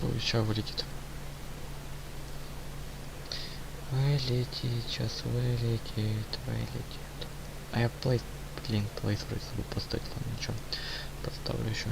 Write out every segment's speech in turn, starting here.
Ой, сейчас вылетит. Вылетит, сейчас вылетит. А я плейс, блин, плейс вроде забыл поставить, ладно, ничего. Поставлю еще.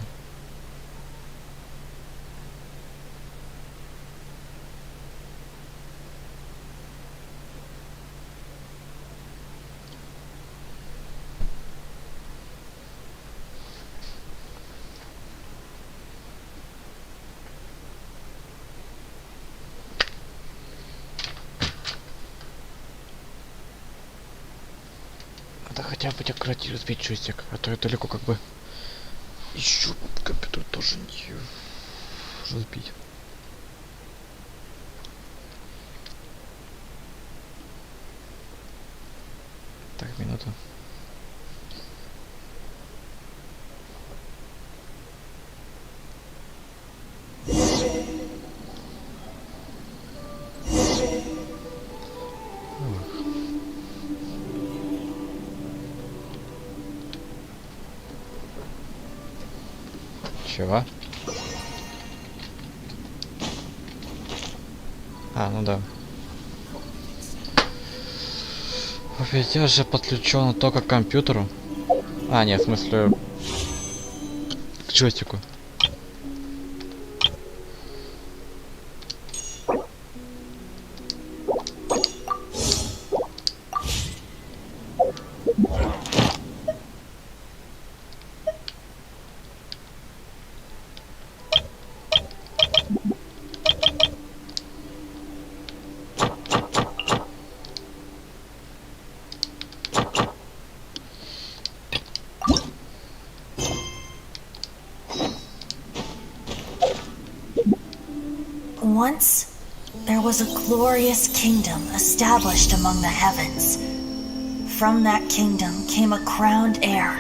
Надо хотя бы аккуратнее разбить джойстик, а то я далеко как бы еще компьютер тоже не разбить. Так, минуту. Чего? А, ну да. Ведь я же подключен только к компьютеру. А, нет, в смысле к джойстику. Once, there was a glorious kingdom established among the heavens. From that kingdom came a crowned heir,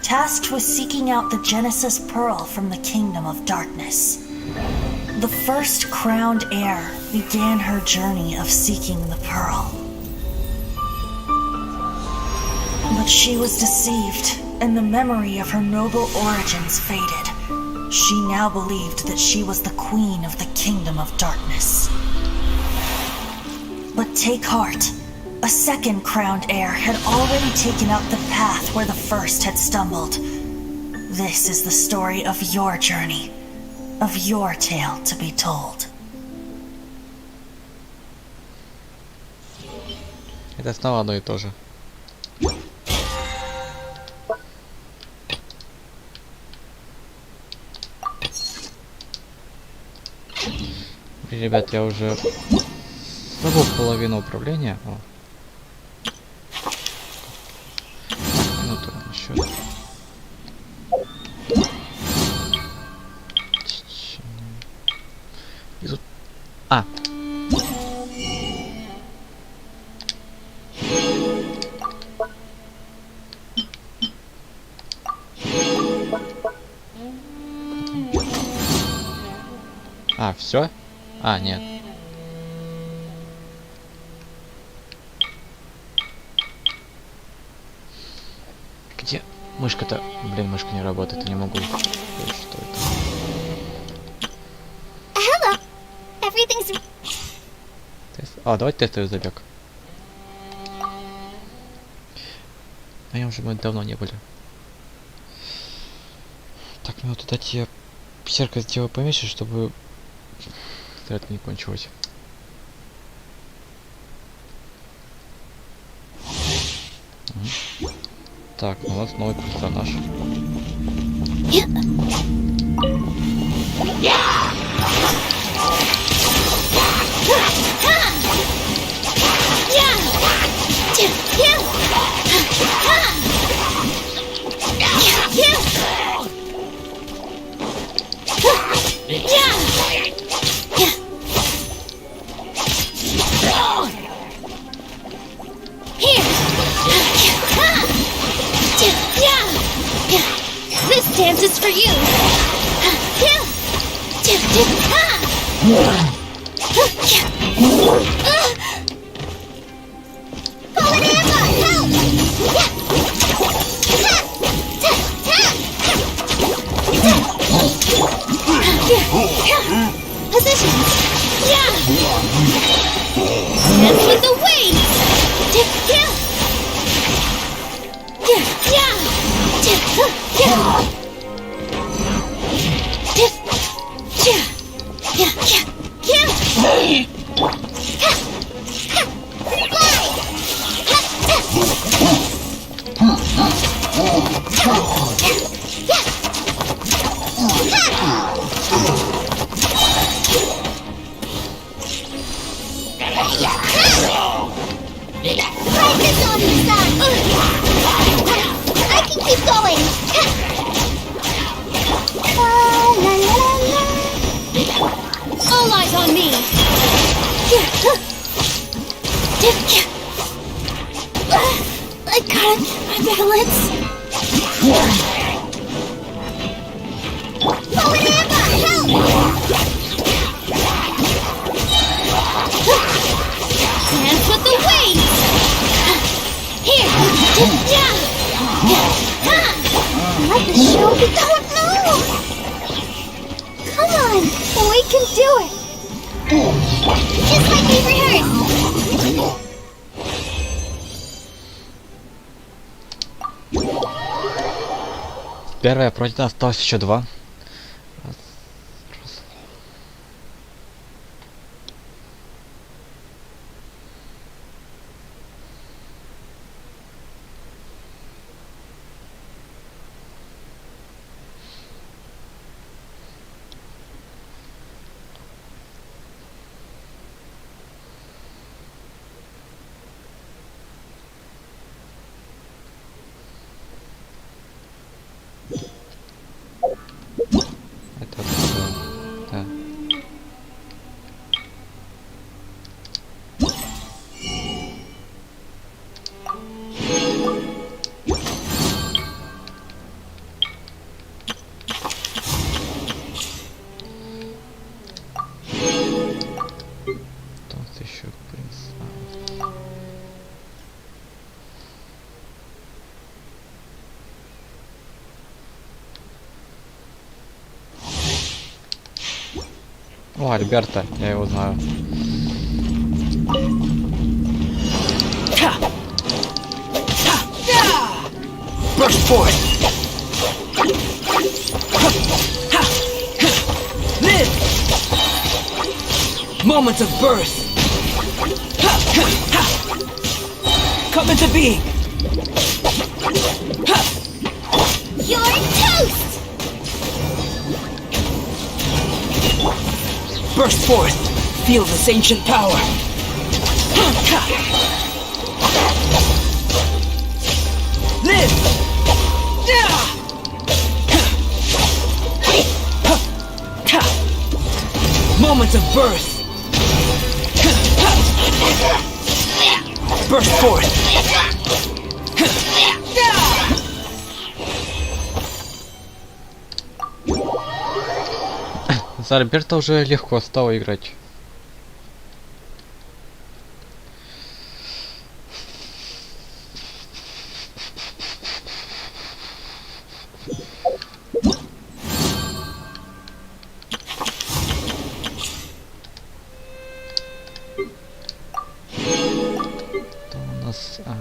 tasked with seeking out the Genesis Pearl from the kingdom of darkness. The first crowned heir began her journey of seeking the pearl. But she was deceived, and the memory of her noble origins faded. She now believed that she was the queen of the kingdom of darkness. But take heart. A second crowned heir had already taken up the path where the first had stumbled. This is the story of your journey, of your tale to be told. Это снова одно и то же. Ребят, я уже забыл половину управления. О. Минуту еще. И тут... А! А, все? А, нет. Где мышка-то? Блин, мышка не работает, я не могу. Что это? Hello. Everything's... Тест. А, давайте тестовый забег. На нем же мы давно не были. Так, мне вот дать я зеркало сделаю поменьше, чтобы это не кончилось. Так, у нас новый персонаж. This dance is for you. positions. Yeah. Dance with the waves. Yeah. Yeah. Yeah. Yeah. Yeah. Practice on the sun. I can keep going. La, la, la, la. All eyes on me. I got my balance. Oh, Amber, help! Dance with the waves. Here. Like the show we don't know. Come on, we can do it. Just like we rehearsed. Первая пройдена, осталось еще 2. Да. Тут еще принц. О, Ребята, я его знаю. Burst forth! Live! Moments of birth! Come into being! You're toast! Burst forth! Feel this ancient power! Live! Moments of birth! Burst forth! За Роберта уже легко стало играть. Что у нас? Ага.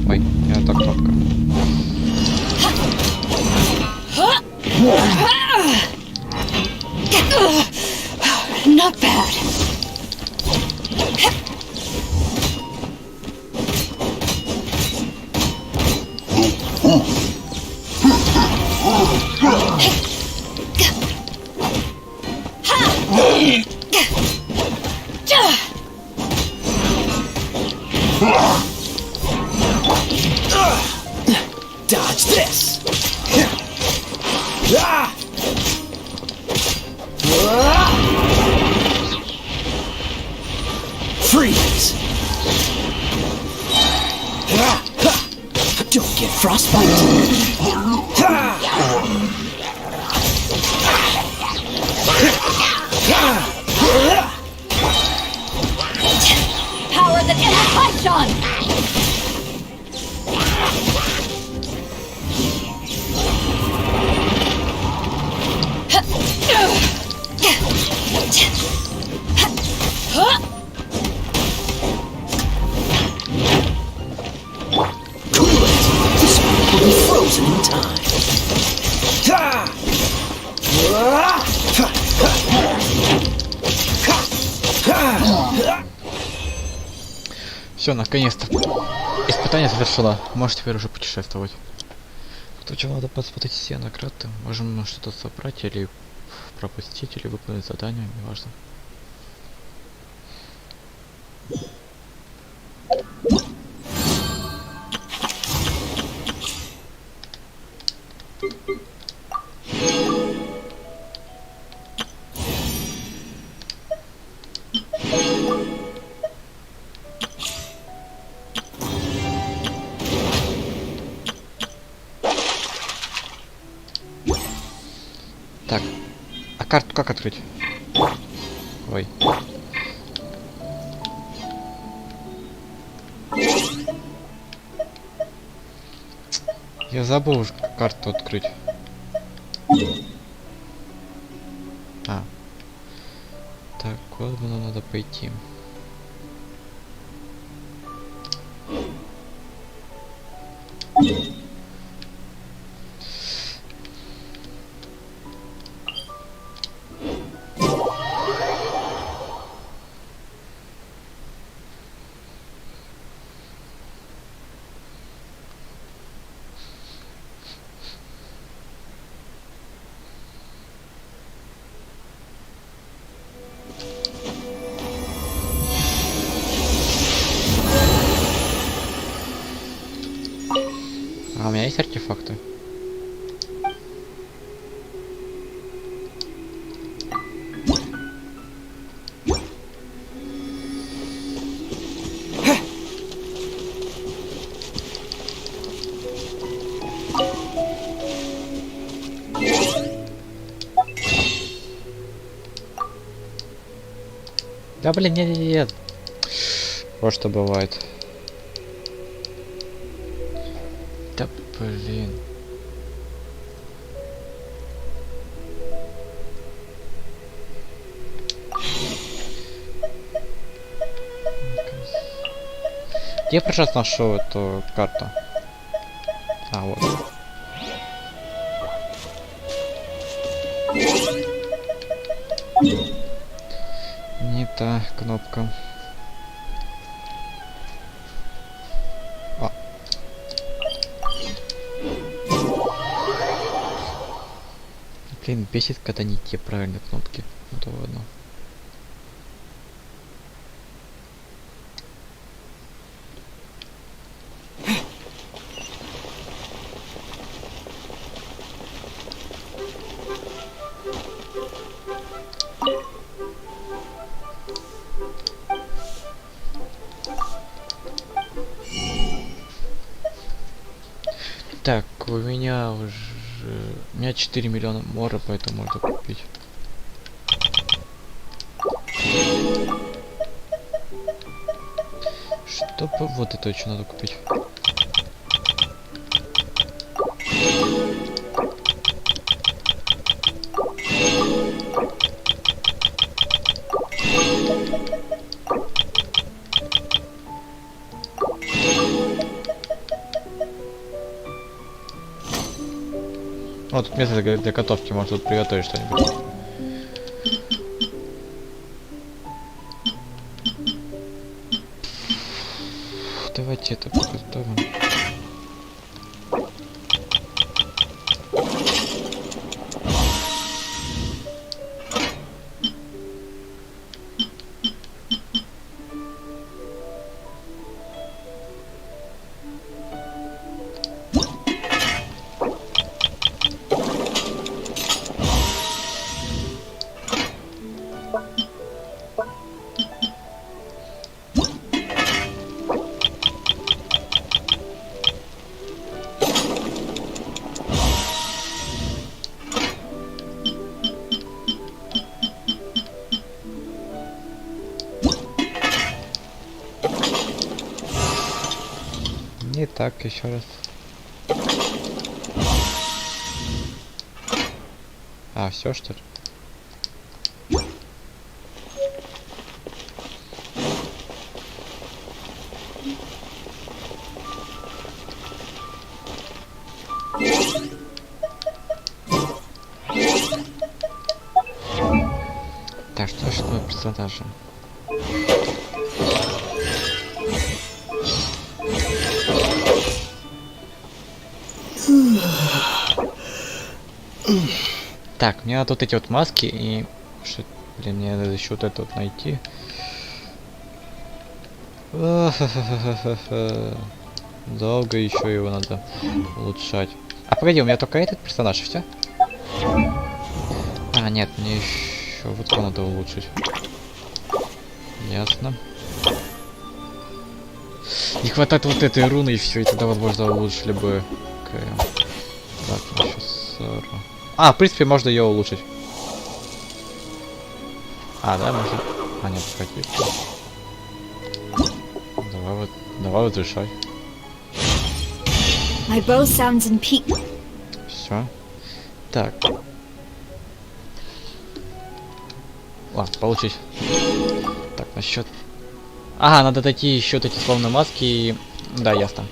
Ой, не так кнопка. Not bad. Dodge this! Freeze! Don't get frostbite! Push on! Cool it! This one will be frozen in time. Все, наконец-то. Испытание завершено. Можешь теперь уже путешествовать. Сначала надо посмотреть все награды. Можем что-то собрать или пропустить, или выполнить задание, неважно. Так, а карту как открыть? Ой. Я забыл уж карту открыть. А. Так, куда нам надо пойти? А у меня есть артефакты? Да блин, нет. Вот что бывает. Да блин. Где я сейчас нашел эту карту? А, вот. Не та кнопка. Блин, бесит, когда не те правильные кнопки. Ну то ладно. Так, у меня уже... У меня 4 миллиона мора, поэтому можно купить. Чтобы вот это еще надо купить. Вот тут место для готовки, может тут приготовить что-нибудь. Давайте это приготовим. Так, еще раз. А, все что ли? Так, что ж мы персонажи? Так, мне надо вот эти вот маски и... Что, блин, мне надо еще вот это вот найти. Долго еще его надо улучшать. А погоди, у меня только этот персонаж, и все? А, нет, мне еще вот его надо улучшить. Ясно. Не хватает вот этой руны и все, и тогда, возможно, улучшили бы КМ. Так, еще 40. А, в принципе, можно ее улучшить. А, да, можно. А, нет, погоди. Давай вот решай. My bow sounds in peak. Все. Так. Ладно, получить. Так, насчет. Ага, надо дойти еще вот эти словно маски и... Да, ясно.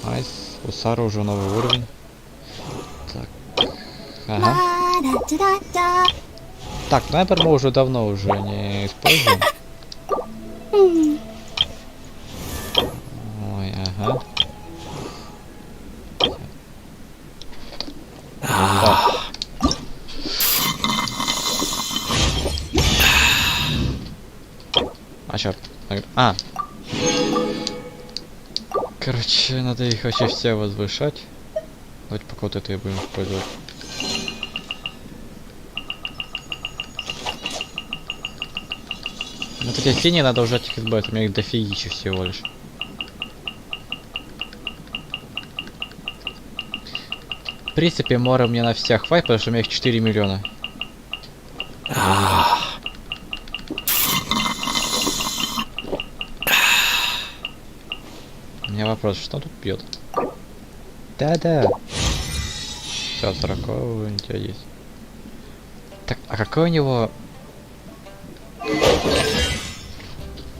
Найс. У Сары уже новый уровень. Так. Ага. La-da-da-da-da. Так, снайпер мы уже давно уже не используем. Ой, ага. Так. А чё? А. Короче, надо их вообще все возвышать. Давайте пока вот это и будем использовать. Вот эти синие надо уже от них избавиться, у меня их дофигища всего лишь. В принципе, мора мне на всех хватит, потому что у меня их 4 миллиона. У меня вопрос, что тут пьет? Да-да. Все, 40 у тебя есть. Так, а какой у него...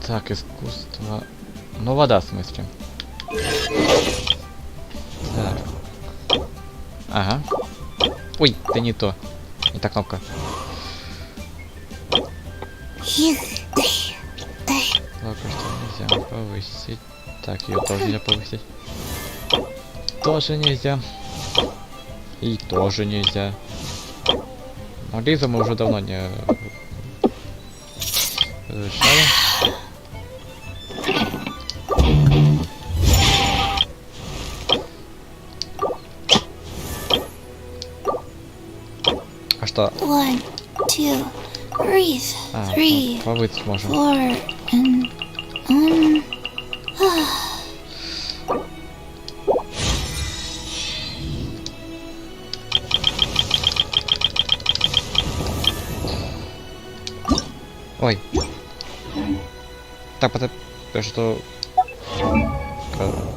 Так, искусство... Ну, вода, в смысле. Так. Ага. Ой, да не то. Не та кнопка. Ладно, что нельзя повысить. Так, ее тоже нельзя повысить. Тоже нельзя. И тоже нельзя. Но Лизу мы уже давно не... решали. А что? 1, 2, breathe. А, 3, повысить можем. 4, and Ой. Так, это что...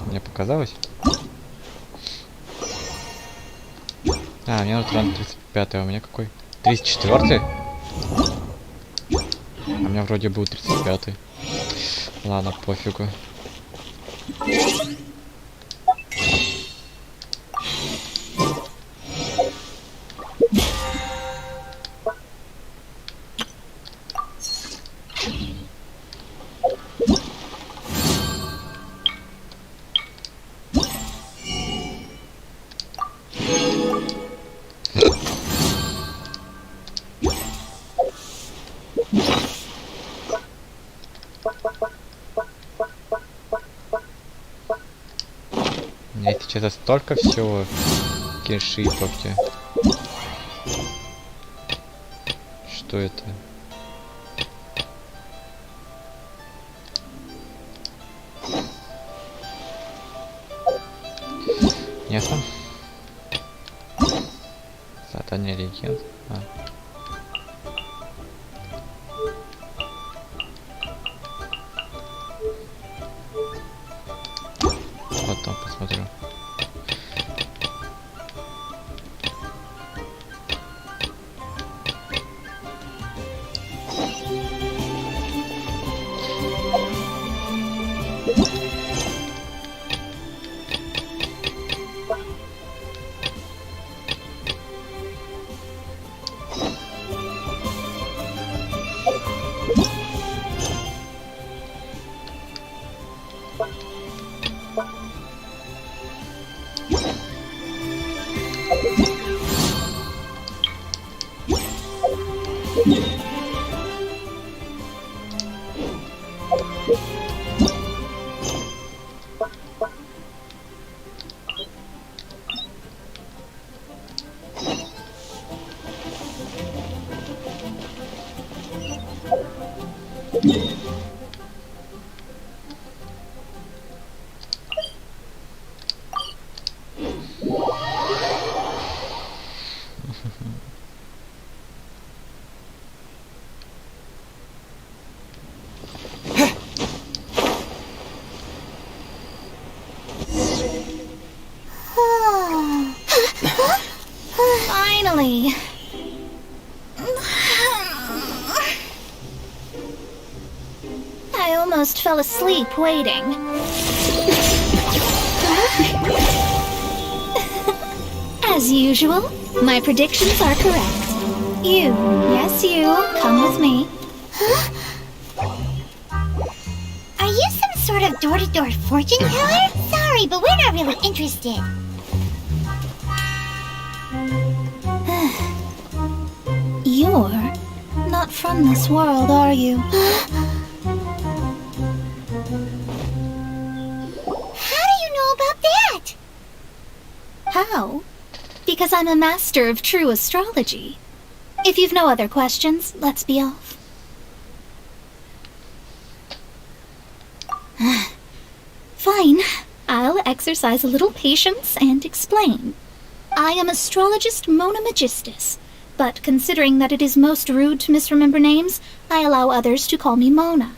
Мне показалось? А, мне вот ран 35, а у меня какой? 34? А у меня вроде был 35. Ладно, пофигу. У меня сейчас столько всего кишиповки. Что это? Ясно? Задание легенд. Потом посмотрю. Finally. I almost fell asleep waiting. As usual, my predictions are correct. You, yes you, come with me. Are you some sort of door-to-door fortune teller? Sorry, but we're not really interested. You're not from this world, are you? How do you know about that? How? Because I'm a master of true astrology. If you've no other questions, let's be off. Fine. I'll exercise a little patience and explain. I am astrologist Mona Magistus, but considering that it is most rude to misremember names, I allow others to call me Mona.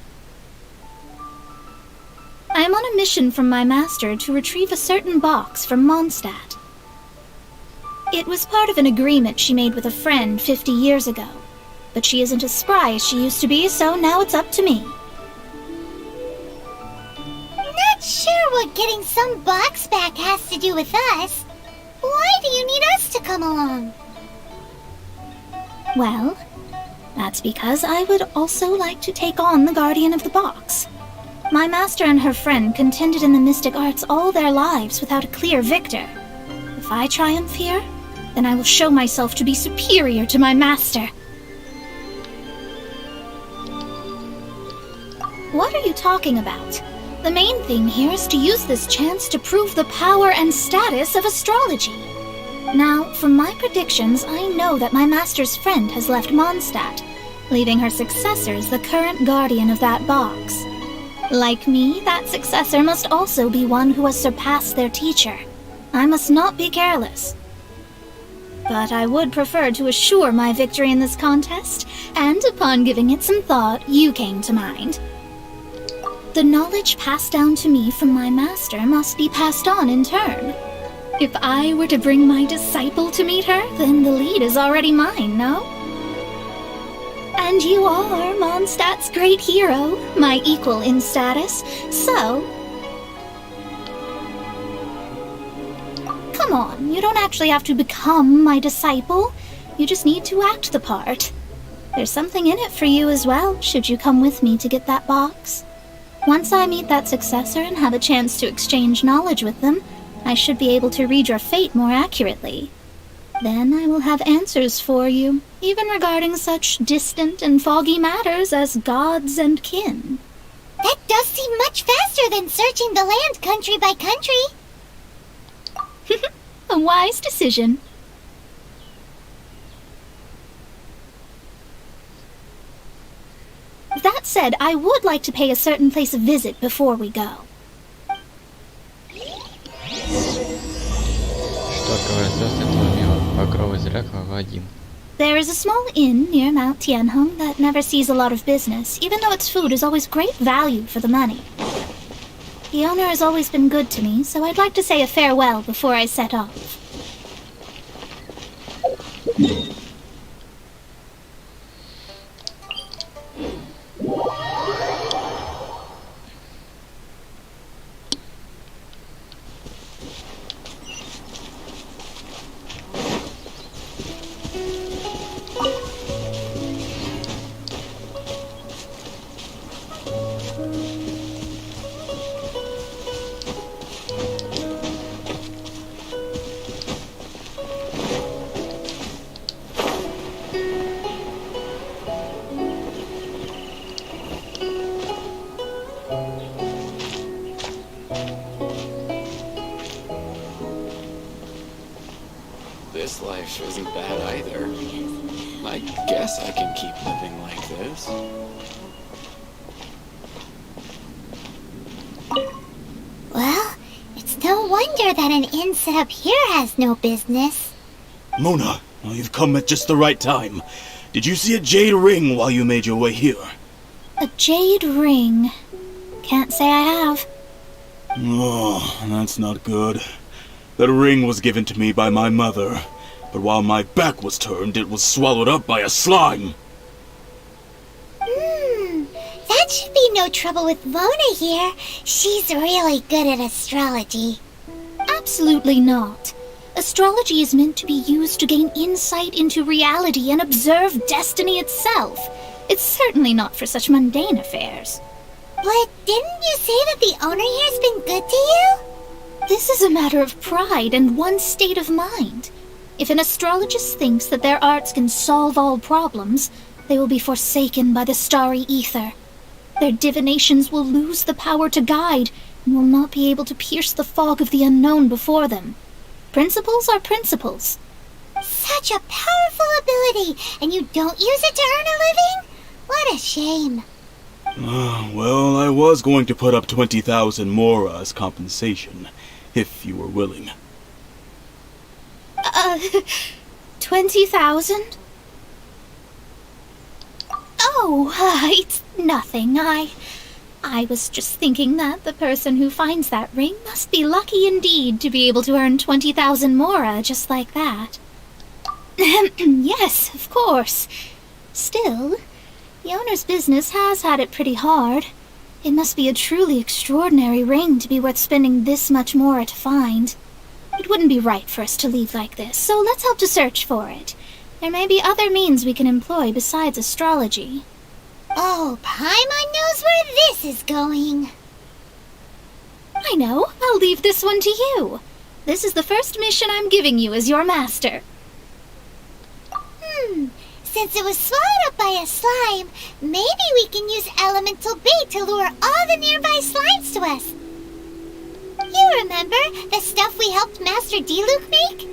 I am on a mission from my master to retrieve a certain box from Mondstadt. It was part of an agreement she made with a friend 50 years ago, but she isn't as spry as she used to be, so now it's up to me. Not sure what getting some box back has to do with us. Why do you need us to come along? Well, that's because I would also like to take on the guardian of the box. My master and her friend contended in the mystic arts all their lives without a clear victor. If I triumph here, then I will show myself to be superior to my master. What are you talking about? The main thing here is to use this chance to prove the power and status of astrology. Now, from my predictions, I know that my master's friend has left Mondstadt, leaving her successor as the current guardian of that box. Like me, that successor must also be one who has surpassed their teacher. I must not be careless. But I would prefer to assure my victory in this contest, and upon giving it some thought, you came to mind. The knowledge passed down to me from my master must be passed on in turn. If I were to bring my disciple to meet her, then the lead is already mine, no? And you are Mondstadt's great hero, my equal in status, so... Come on, you don't actually have to become my disciple. You just need to act the part. There's something in it for you as well, should you come with me to get that box. Once I meet that successor and have a chance to exchange knowledge with them, I should be able to read your fate more accurately. Then I will have answers for you, even regarding such distant and foggy matters as gods and kin. That does seem much faster than searching the land country by country. A wise decision. That said, I would like to pay a certain place a visit before we go. покрывает звезды этого мира. Покровы зряка в один. There is a small inn near Mount Tianheng that never sees a lot of business, even though its food is always great value for the money. The owner has always been good to me, so I'd like to say a farewell before I set off. This life isn't bad either. I guess I can keep living like this. Well, it's no wonder that an inn set up here has no business. Mona, well, you've come at just the right time. Did you see a jade ring while you made your way here? A jade ring. Can't say I have. Oh, that's not good. That ring was given to me by my mother, but while my back was turned, it was swallowed up by a slime. That should be no trouble with Mona here. She's really good at astrology. Absolutely not. Astrology is meant to be used to gain insight into reality and observe destiny itself. It's certainly not for such mundane affairs. But didn't you say that the owner here's been good to you? This is a matter of pride and one's state of mind. If an astrologist thinks that their arts can solve all problems, they will be forsaken by the starry ether. Their divinations will lose the power to guide and will not be able to pierce the fog of the unknown before them. Principles are principles. Such a powerful ability, and you don't use it to earn a living? What a shame. Well, I was going to put up 20,000 more as compensation, if you were willing. 20,000? Oh, it's nothing. I was just thinking that the person who finds that ring must be lucky indeed to be able to earn 20,000 mora just like that. Yes, of course. Still, the owner's business has had it pretty hard. It must be a truly extraordinary ring to be worth spending this much mora to find. It wouldn't be right for us to leave like this, so let's help to search for it. There may be other means we can employ besides astrology. Oh, Paimon knows where this is going. I know. I'll leave this one to you. This is the first mission I'm giving you as your master. Since it was swallowed up by a slime, maybe we can use elemental bait to lure all the nearby slimes to us. You remember the stuff we helped Master D-Luke make?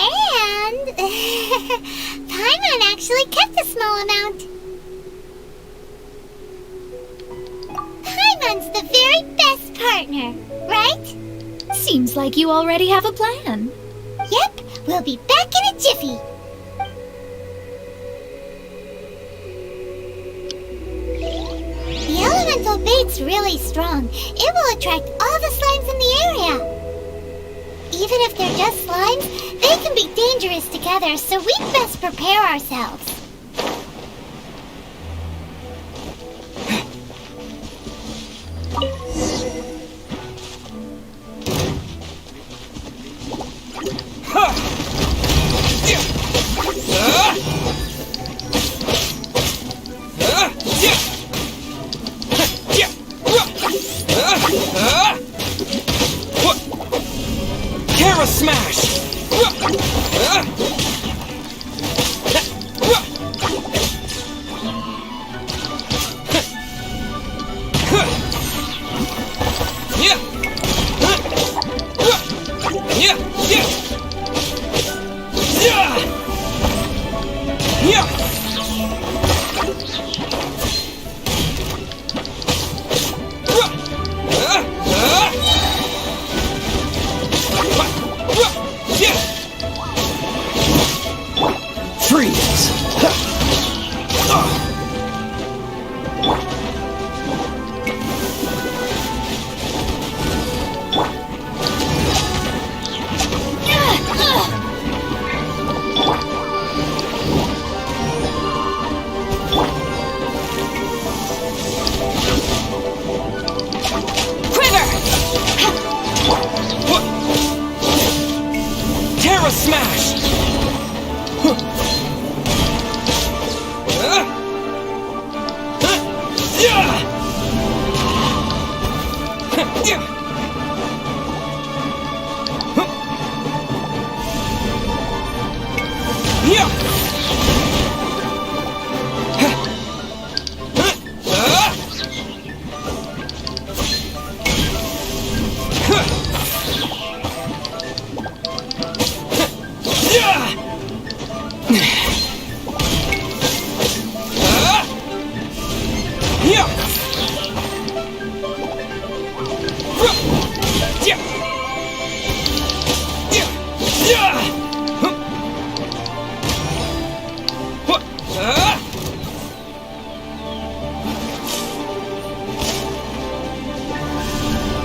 And Paimon actually kept a small amount. Paimon's the very best partner, right? Seems like you already have a plan. Yep, we'll be back in a jiffy. The elemental bait's really strong. It will attract all the slimes in the area. Even if they're just slimes, they can be dangerous together, so we'd best prepare ourselves. Camera smash!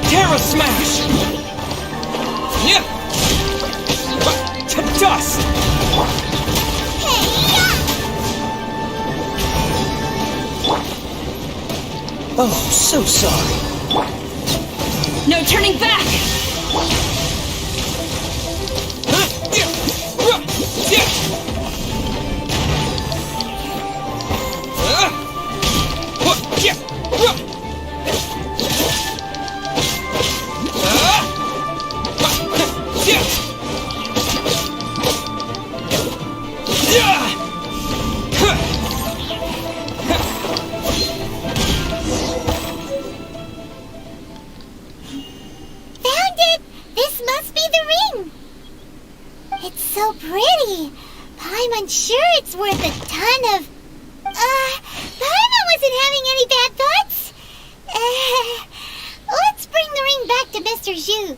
Terra Smash! Yeah! To dust! Oh, so sorry. No turning back! Found it! This must be the ring! It's so pretty. Paimon sure it's worth a ton of... Paimon wasn't having any bad thoughts. Let's bring the ring back to Mr. Zhu.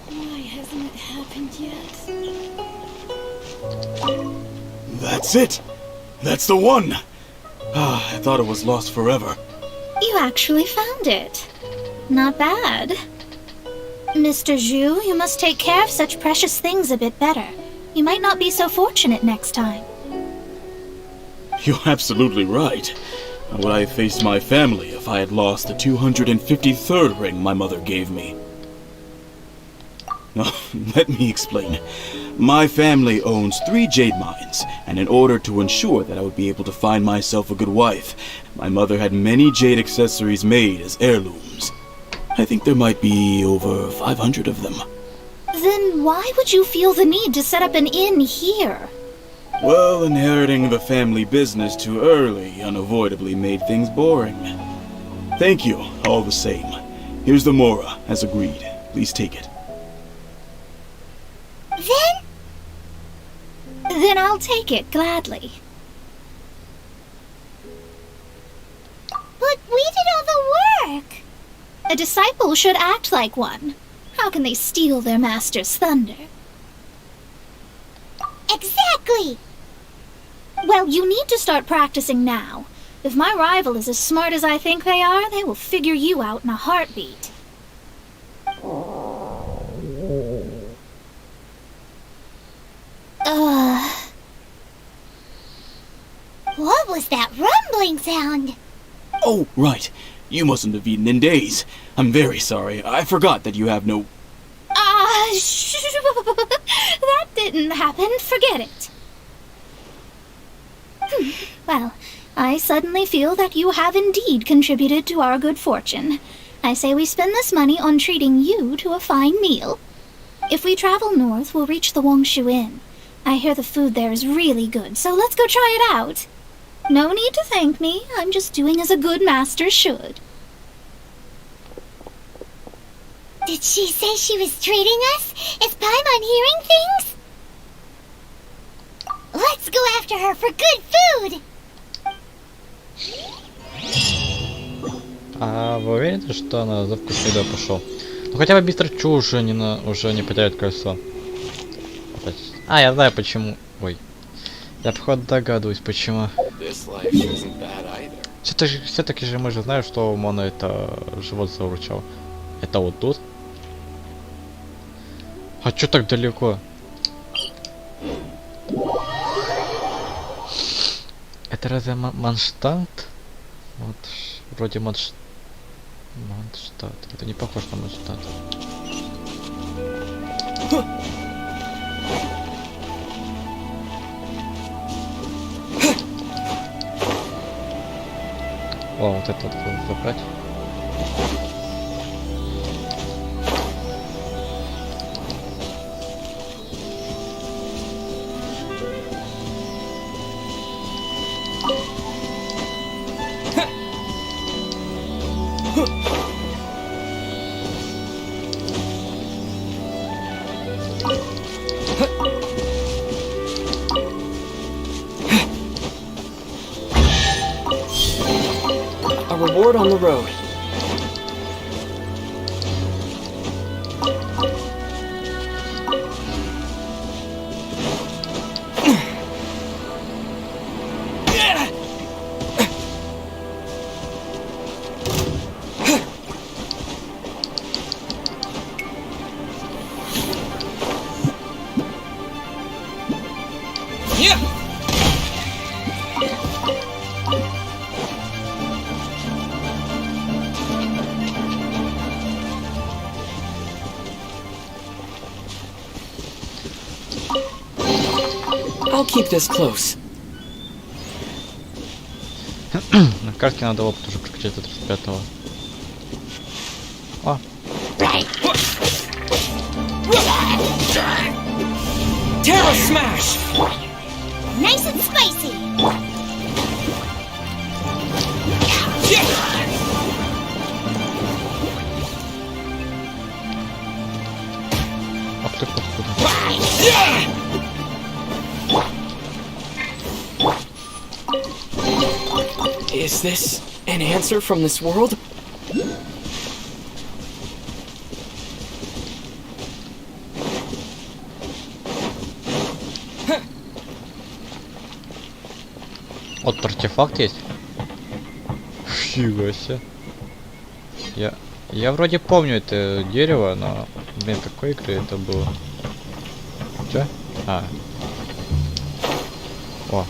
Why hasn't it happened yet? That's it! That's the one! I thought it was lost forever. You actually found it. Not bad. Mr. Zhu, you must take care of such precious things a bit better. You might not be so fortunate next time. You're absolutely right. How would I have faced my family if I had lost the 253rd ring my mother gave me? Let me explain. My family owns 3 jade mines, and in order to ensure that I would be able to find myself a good wife, my mother had many jade accessories made as heirlooms. I think there might be over 500 of them. Then why would you feel the need to set up an inn here? Well, inheriting the family business too early unavoidably made things boring. Thank you, all the same. Here's the Mora, as agreed. Please take it. Then I'll take it gladly. But we did all the work! A disciple should act like one. How can they steal their master's thunder? Exactly! Well, you need to start practicing now. If my rival is as smart as I think they are, they will figure you out in a heartbeat. What was that rumbling sound? Oh, right. You mustn't have eaten in days. I'm very sorry. I forgot that you have no... That didn't happen. Forget it. Well, I suddenly feel that you have indeed contributed to our good fortune. I say we spend this money on treating you to a fine meal. If we travel north, we'll reach the Wongshu Inn. I hear the food there is really good, so let's go try it out. No need to thank me. I'm just doing as a good master should. Did she say she was treating us? Is Paimon hearing things? Let's go after her for good food! А вы уверены, что она за вкусной едой пошел? Ну хотя бы быстро уже не потеряет кольцо. А, я знаю почему. Ой. Я походу догадываюсь почему. Все-таки же мы же знаем, что у Мона это живот заурчал. Это вот тут. А чё так далеко? Это разве Манштант? Вот, вроде Манштадт. Это не похож на Манштадт. О, вот это вот забрать. A reward on the road. I'll keep this close. На карте надо опыт уже прокачать до 35-го. О, Terra Smash! Nice and spicy! ах ты паскуда. Is this an answer from this world? Вот артефакт есть. Фига себе. Я вроде помню это дерево, но блин, какой игры это было? Чё? А. О.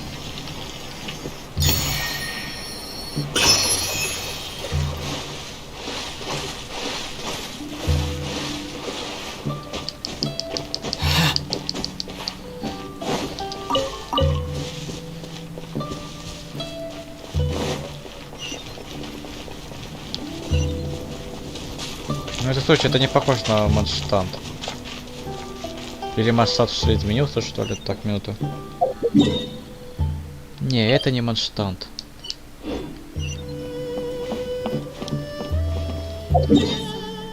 Ну это слушай, это не похож на Манштадт. Или Манштадт что изменился, что ли? Так, минуту. Не, это не Манштадт.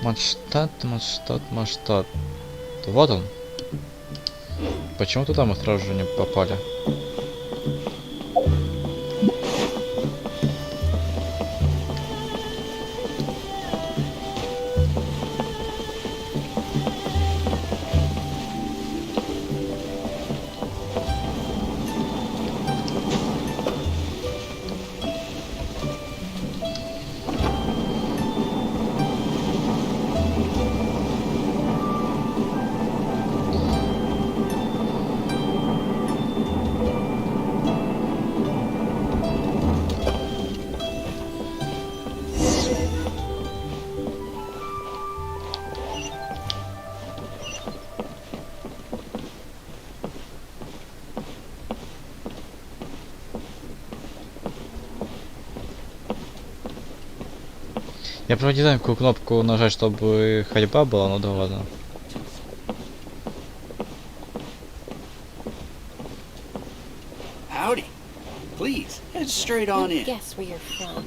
Манштадт. Вот он. Почему туда мы сразу же не попали? Я правда не знаю, какую кнопку нажать, чтобы ходьба была, ну да ладно. Howdy. Please, head straight on in. Guess where you're from.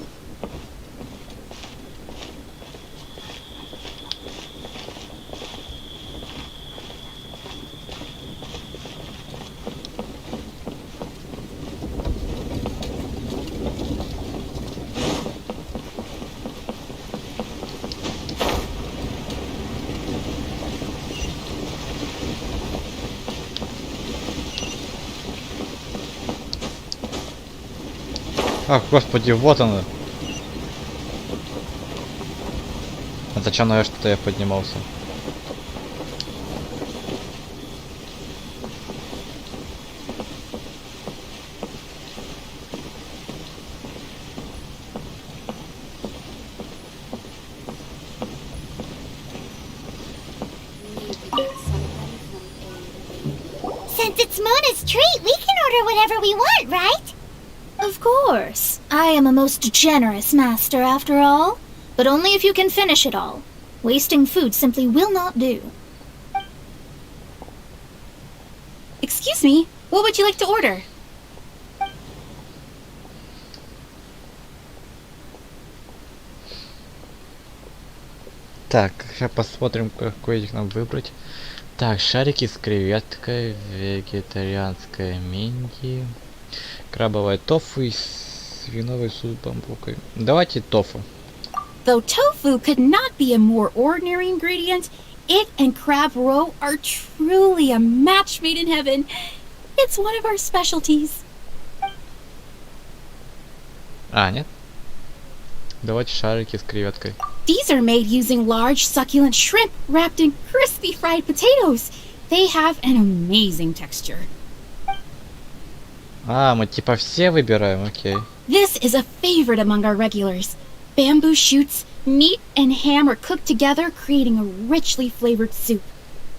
Ах, господи, вот она. А зачем, наверное, что-то я поднимался? order whatever we want, right? Of course. I am a most generous master, after all. But only if you can finish it all. Wasting food simply will not do. Excuse me, what would you like to order? Так, сейчас посмотрим, какой из нам выбрать. Так, шарики с креветкой, вегетарианское менди, крабовое тофу и свиновый суп с бамбукой. Давайте тофу. Though tofu could not be a more ordinary ingredient, it and crab roe are truly a match made in heaven. It's one of our specialties. А, нет? Давайте шарики с креветкой. These are made using large succulent shrimp wrapped in crispy fried potatoes. They have an amazing texture. А, мы типа все выбираем, окей. This is a favorite among our regulars. Bamboo shoots, meat, and ham are cooked together, creating a richly flavored soup.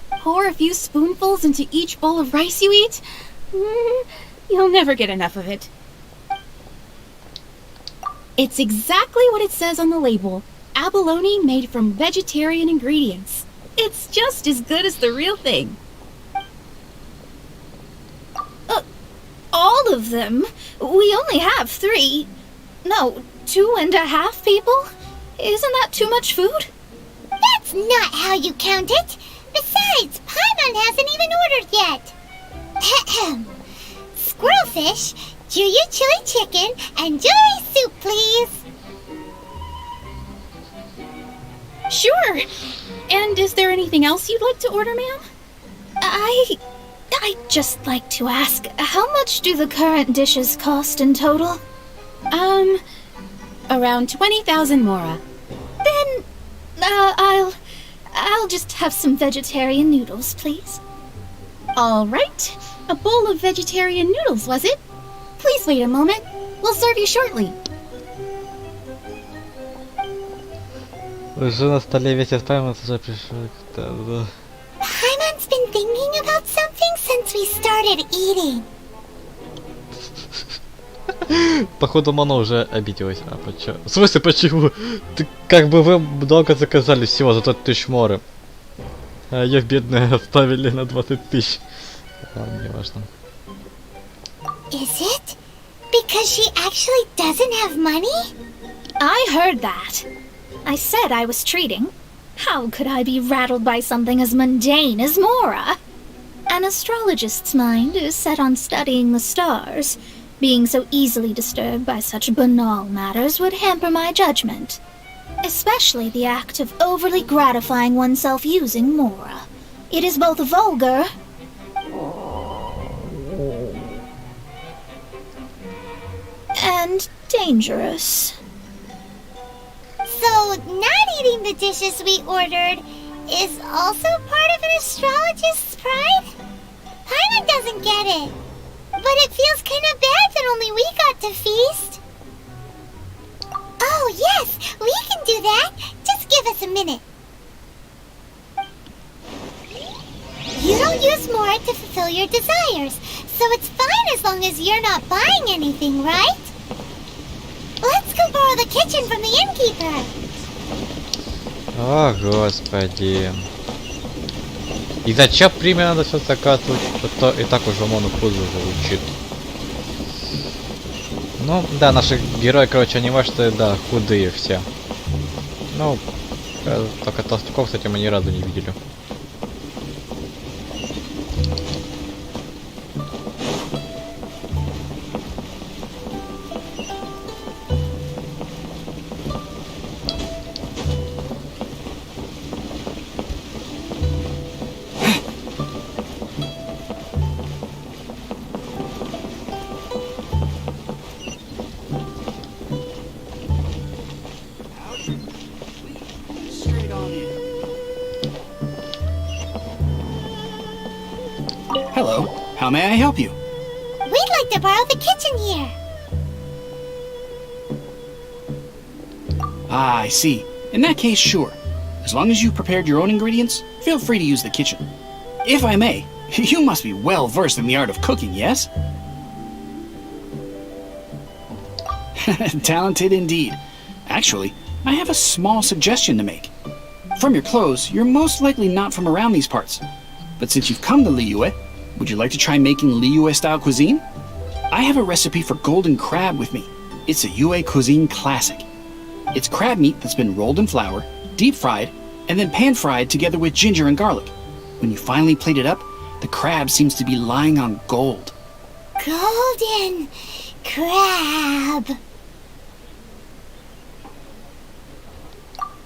Pour a few spoonfuls into each bowl of rice you eat. You'll never get enough of it. It's exactly what it says on the label. Abalone made from vegetarian ingredients. It's just as good as the real thing. All of them? We only have 3. No, 2.5 people? Isn't that too much food? That's not how you count it. Besides, Paimon hasn't even ordered yet. Ahem. Squirrelfish, Juya chili chicken, and jewelry soup, please. Sure. And is there anything else you'd like to order, ma'am? I'd just like to ask, how much do the current dishes cost in total? Around 20,000 mora. Then, I'll just have some vegetarian noodles, please. All right. A bowl of vegetarian noodles, was it? Please wait a moment. We'll serve you shortly. Уже на столе весит Паймон, уже пришел. Paimon's been thinking about something since we started eating. Походу, Мано уже обиделась. А почему? В смысле, почему? Ты как бы вы много заказали всего за 100 тысяч моры. А ее бедные оставили на 20 тысяч. Ладно, не важно. Is it? Because she actually doesn't have money? I heard that. I said I was treating. How could I be rattled by something as mundane as Mora? An astrologist's mind is set on studying the stars. Being so easily disturbed by such banal matters would hamper my judgment. Especially the act of overly gratifying oneself using Mora. It is both vulgar and dangerous. So, not eating the dishes we ordered is also part of an astrologist's pride? Paimon doesn't get it. But it feels kind of bad that only we got to feast. Oh, yes, we can do that. Just give us a minute. You don't use Mora to fulfill your desires, so it's fine as long as you're not buying anything, right? Let's go borrow the kitchen from the innkeeper. О, господи. И зачем премию надо все заказывать? То и так уже Мону хуже звучит. Ну, да, наши герои, короче, они что да, худые все. Ну, только толстяков, кстати, мы ни разу не видели. Hello, how may I help you? We'd like to borrow the kitchen here. Ah, I see. In that case, sure. As long as you prepared your own ingredients, feel free to use the kitchen. If I may, you must be well versed in the art of cooking, yes? Talented indeed. Actually, I have a small suggestion to make. From your clothes, you're most likely not from around these parts. But since you've come to Liyue, would you like to try making Liyue-style cuisine? I have a recipe for golden crab with me. It's a Yue cuisine classic. It's crab meat that's been rolled in flour, deep-fried, and then pan-fried together with ginger and garlic. When you finally plate it up, the crab seems to be lying on gold. Golden crab.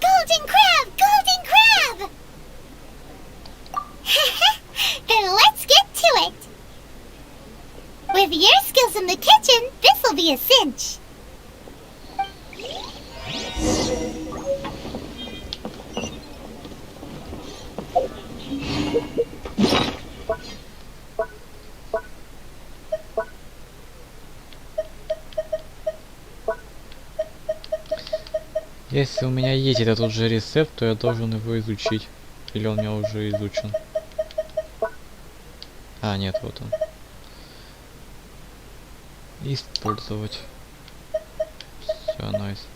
Golden crab! Golden crab! Then let's get to it. With your skills in the kitchen, this will be a cinch. Если у меня есть этот же рецепт, то я должен его изучить. Или он у меня уже изучен? А, нет, вот он. Использовать. Все, найс.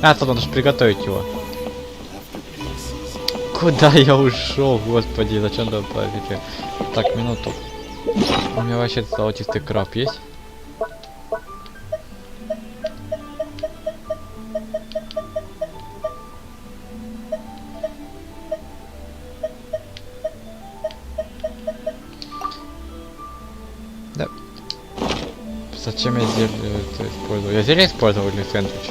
А, то надо же приготовить его. Куда я ушел, господи, зачем добавили? Так, минуту. У меня вообще золотистый краб есть? Да. Зачем я зелье это использую? Я зелье использовал или сэндвич?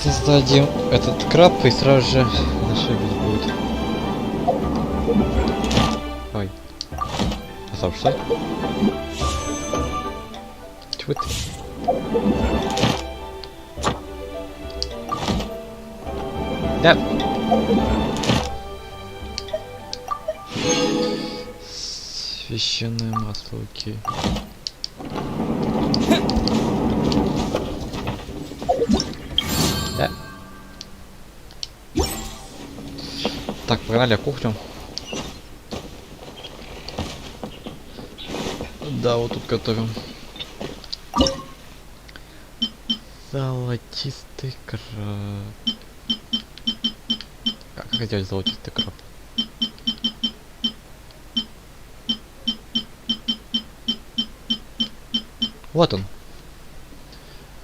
Создадим этот краб и сразу же зашибись будет. Ой. А сам что? Чего ты? Да. Священное масло, окей. Да. Так, погнали кухню. Да, вот тут готовим. Золотистый краб. Как сделать золотистый краб? Вот он.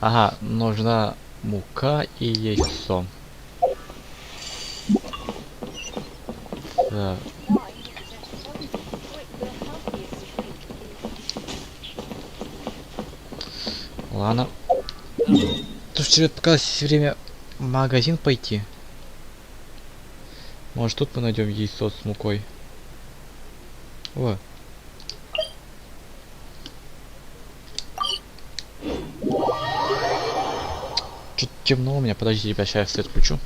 Ага, нужна мука и яйцо. Так. Ладно. Слушайте, пока все время в магазин пойти. Может, тут мы найдем яйцо с мукой. О. Что-то темно у меня. Подожди, ребят, сейчас я свет включу.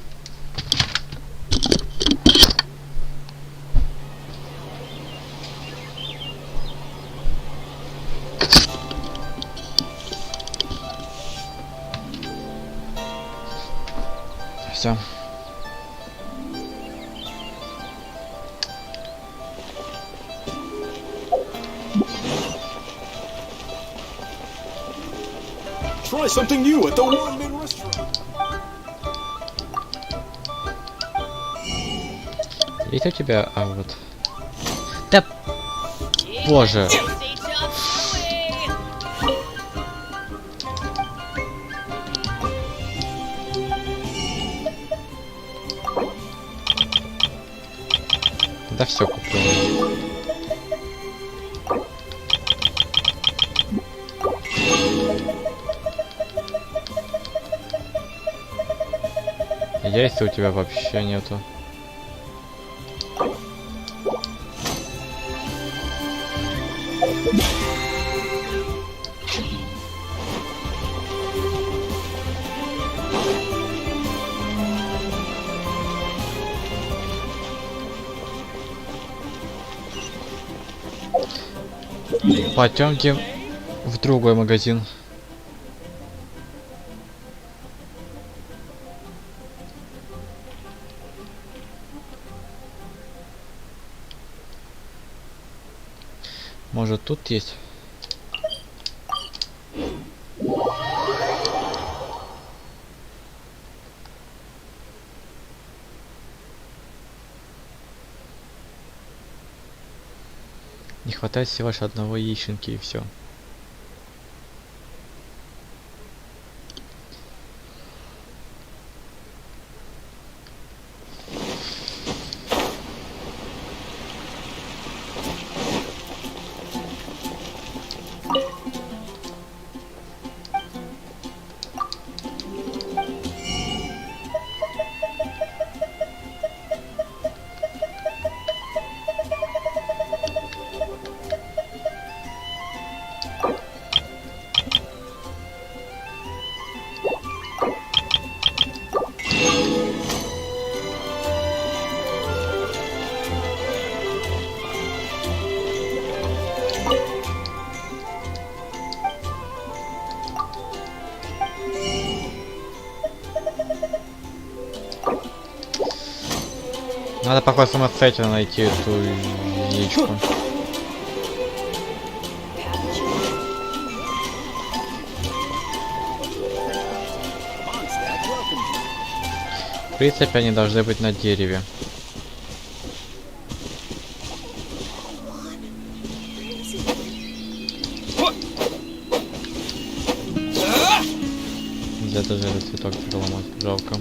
Все. Try something new at the one-man restaurant. Есть у тебя, а вот. Да. Боже. Да все куплю. Яйца у тебя вообще нету. Пойдемте в другой магазин. Может, тут есть? Не хватает всего лишь одного яиченки и все. Надо пока самостоятельно найти эту яичку. В принципе, они должны быть на дереве. Нельзя даже этот цветок переломать, жалко.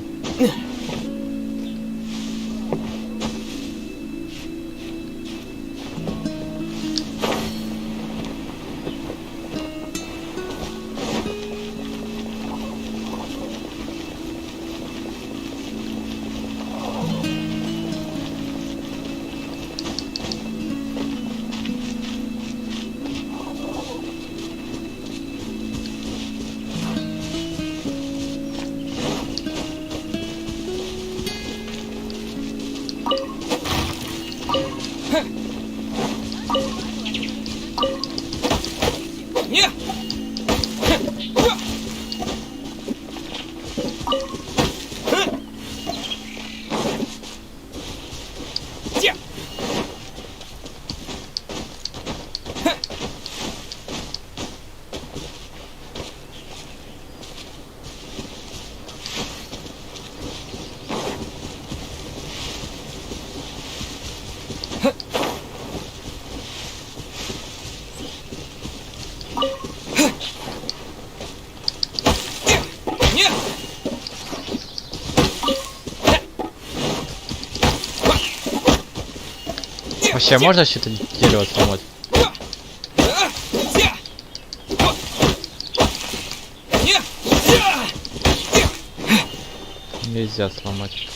Вообще можно что-то дерево сломать? Нельзя сломать.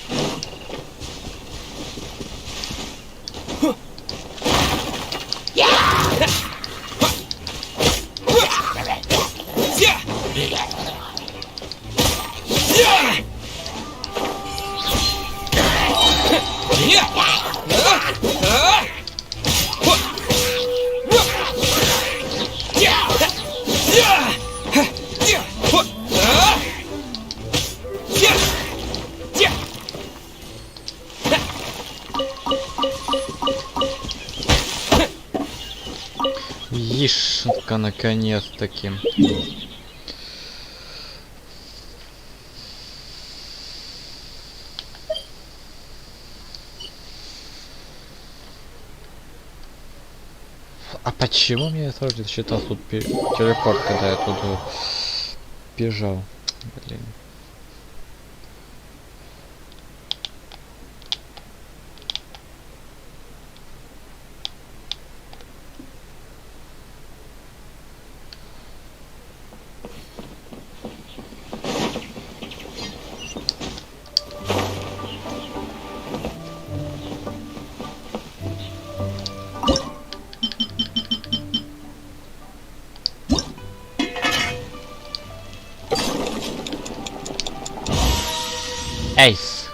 Ишка, наконец-таки. А почему мне сразу считал тут телепорт, когда я тут бежал? Блин. Эйс.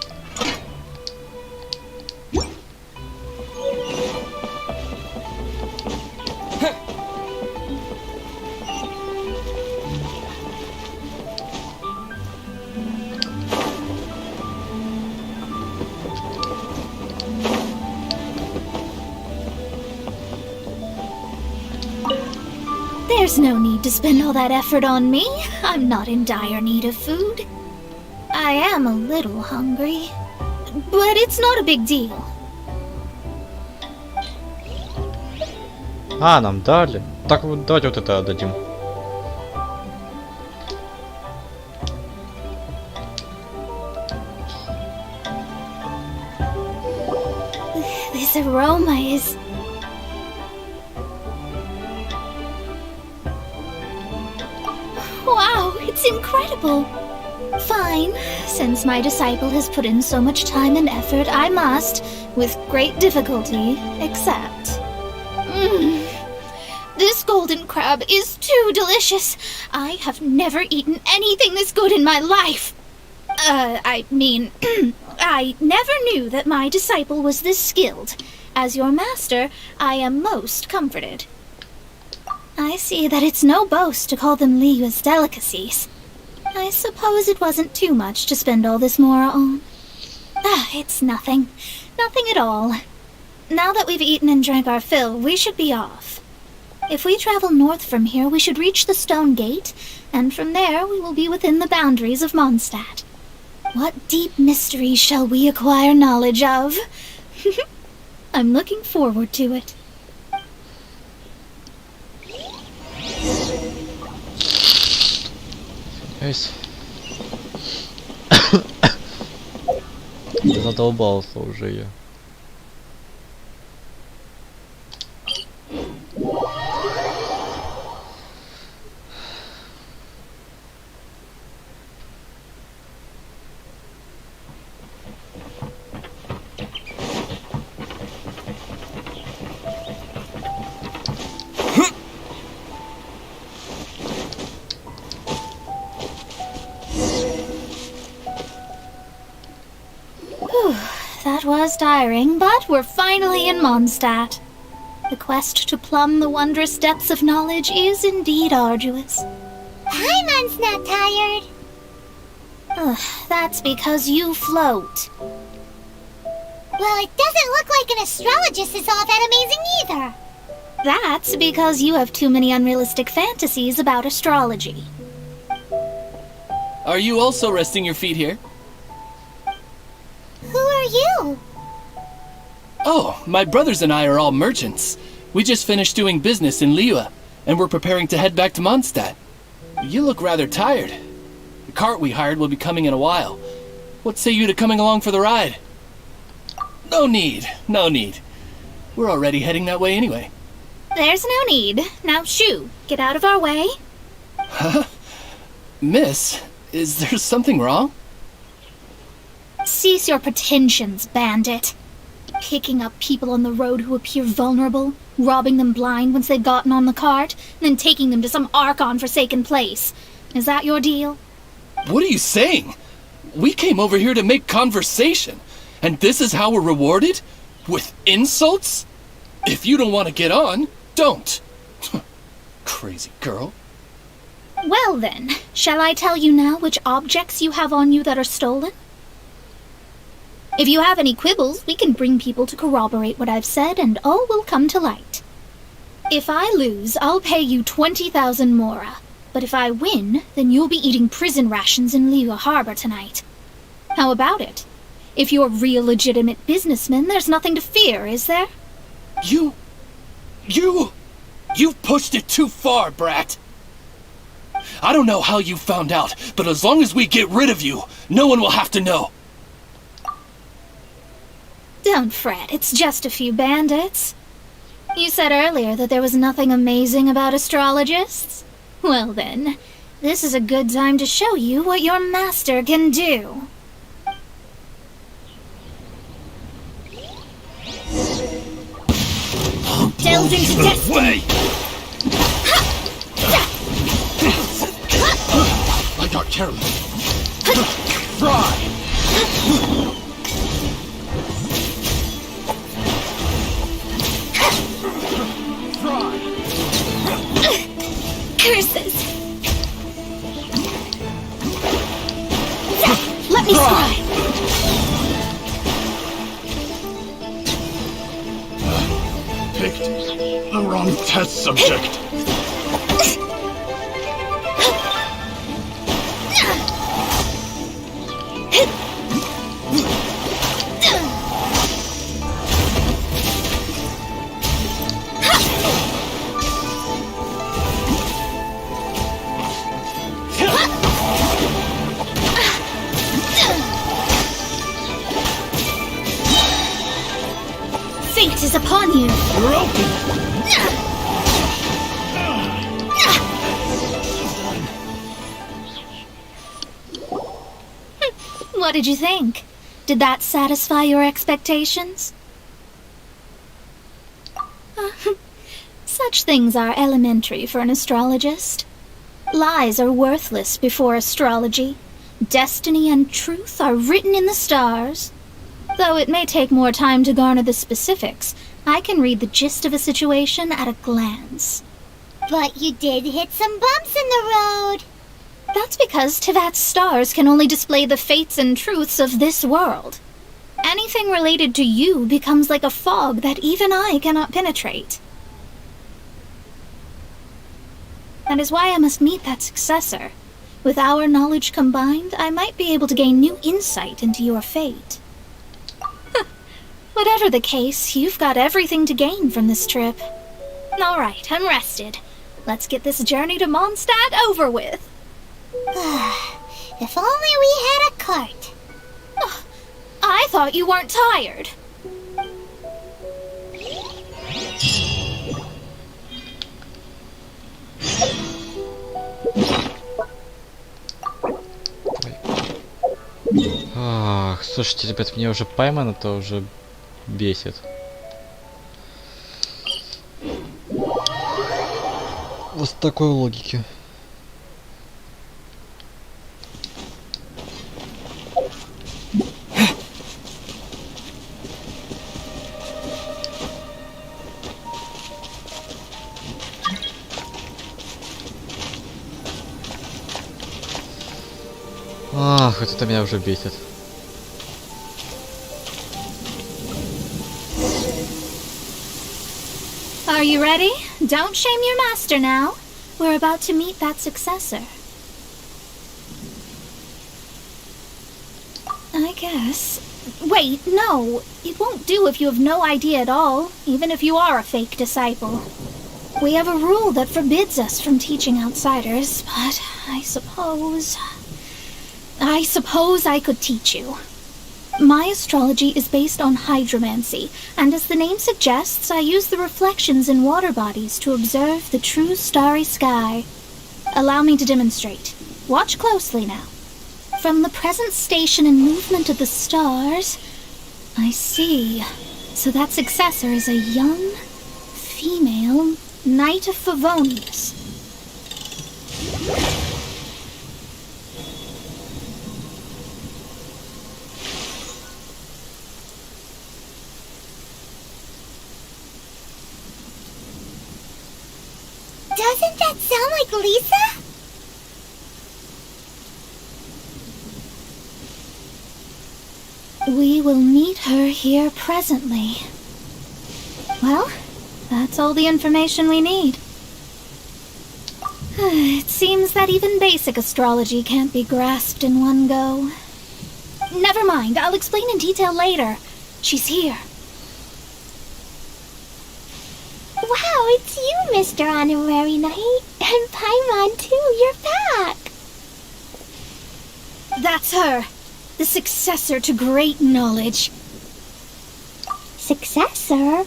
There's no need to spend all that effort on me. I'm not in dire need of food. I am a little hungry, but it's not a big deal. А, нам дали. Так вот, давайте вот это отдадим. This aroma is... Wow, it's incredible. Fine. Since my disciple has put in so much time and effort, I must, with great difficulty, accept. This golden crab is too delicious. I have never eaten anything this good in my life. I mean, I never knew that my disciple was this skilled. As your master, I am most comforted. I see that it's no boast to call them Liyue's delicacies. I suppose it wasn't too much to spend all this mora on. It's nothing. Nothing at all. Now that we've eaten and drank our fill, we should be off. If we travel north from here, we should reach the stone gate, and from there we will be within the boundaries of Mondstadt. What deep mysteries shall we acquire knowledge of? I'm looking forward to it. Эйс. Задолбался уже я. That was tiring, but we're finally in Mondstadt. The quest to plumb the wondrous depths of knowledge is indeed arduous. Paimon's not tired. That's because you float. Well, it doesn't look like an astrologist is all that amazing either. That's because you have too many unrealistic fantasies about astrology. Are you also resting your feet here? Who are you? Oh, my brothers and I are all merchants. We just finished doing business in Liyue, and we're preparing to head back to Mondstadt. You look rather tired. The cart we hired will be coming in a while. What say you to coming along for the ride? No need, no need. We're already heading that way anyway. There's no need. Now shoo, get out of our way. Huh? Miss, is there something wrong? Cease your pretensions, bandit. Picking up people on the road who appear vulnerable, robbing them blind once they've gotten on the cart, and then taking them to some Archon-forsaken place. Is that your deal? What are you saying? We came over here to make conversation, and this is how we're rewarded? With insults? If you don't want to get on, don't. Crazy girl. Well then, shall I tell you now which objects you have on you that are stolen? If you have any quibbles, we can bring people to corroborate what I've said, and all will come to light. If I lose, I'll pay you 20,000 mora. But if I win, then you'll be eating prison rations in Liyue Harbor tonight. How about it? If you're real legitimate businessmen, there's nothing to fear, is there? You've pushed it too far, brat. I don't know how you found out, but as long as we get rid of you, no one will have to know. Don't fret, it's just a few bandits. You said earlier that there was nothing amazing about astrologists? Well then, this is a good time to show you what your master can do. Delve into destiny! My dark terrible. Try. Curses! Let me try! Picked the wrong test subject. Fate is upon you! What did you think? Did that satisfy your expectations? Such things are elementary for an astrologist. Lies are worthless before astrology. Destiny and truth are written in the stars. Though it may take more time to garner the specifics, I can read the gist of a situation at a glance. But you did hit some bumps in the road. That's because Tevat's stars can only display the fates and truths of this world. Anything related to you becomes like a fog that even I cannot penetrate. That is why I must meet that successor. With our knowledge combined, I might be able to gain new insight into your fate. Whatever the case, you've got everything to gain from this trip. All right, I'm rested. Let's get this journey to Mondstadt over with. If only we had a cart. I thought you weren't tired. Ах, слушайте, ребят, мне уже поймано-то уже бесит. Вот с такой логики. Ах, вот это меня уже бесит. Are you ready? Don't shame your master now. We're about to meet that successor. I guess. Wait, no. It won't do if you have no idea at all, even if you are a fake disciple. We have a rule that forbids us from teaching outsiders, but I suppose I could teach you. My astrology is based on hydromancy, and as the name suggests, I use the reflections in water bodies to observe the true starry sky. Allow me to demonstrate. Watch closely now. From the present station and movement of the stars, I see. So that successor is a young, female Knight of Favonius. Doesn't that sound like Lisa? We will meet her here presently. Well, that's all the information we need. It seems that even basic astrology can't be grasped in one go. Never mind, I'll explain in detail later. She's here. Wow, it's you, Mr. Honorary Knight. And Paimon, too, you're back. That's her. The successor to great knowledge. Successor?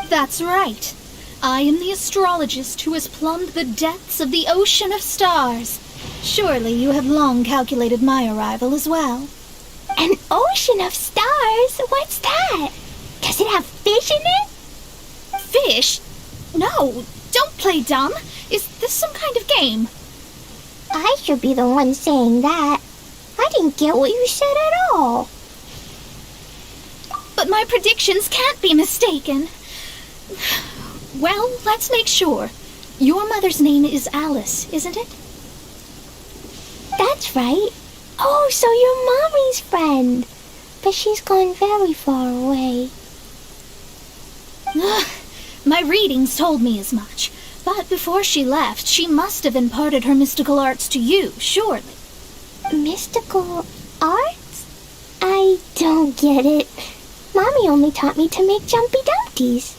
That's right. I am the astrologist who has plumbed the depths of the ocean of stars. Surely you have long calculated my arrival as well. An ocean of stars? What's that? Does it have fish in it? Fish? No, don't play dumb. Is this some kind of game? I should be the one saying that. How do didn't get what you said at all. But my predictions can't be mistaken. Well, let's make sure. Your mother's name is Alice, isn't it? That's right. Oh, so you're Mommy's friend. But she's gone very far away. My readings told me as much. But before she left, she must have imparted her mystical arts to you, surely. Mystical arts? I don't get it. Mommy only taught me to make Jumpy Dumpties.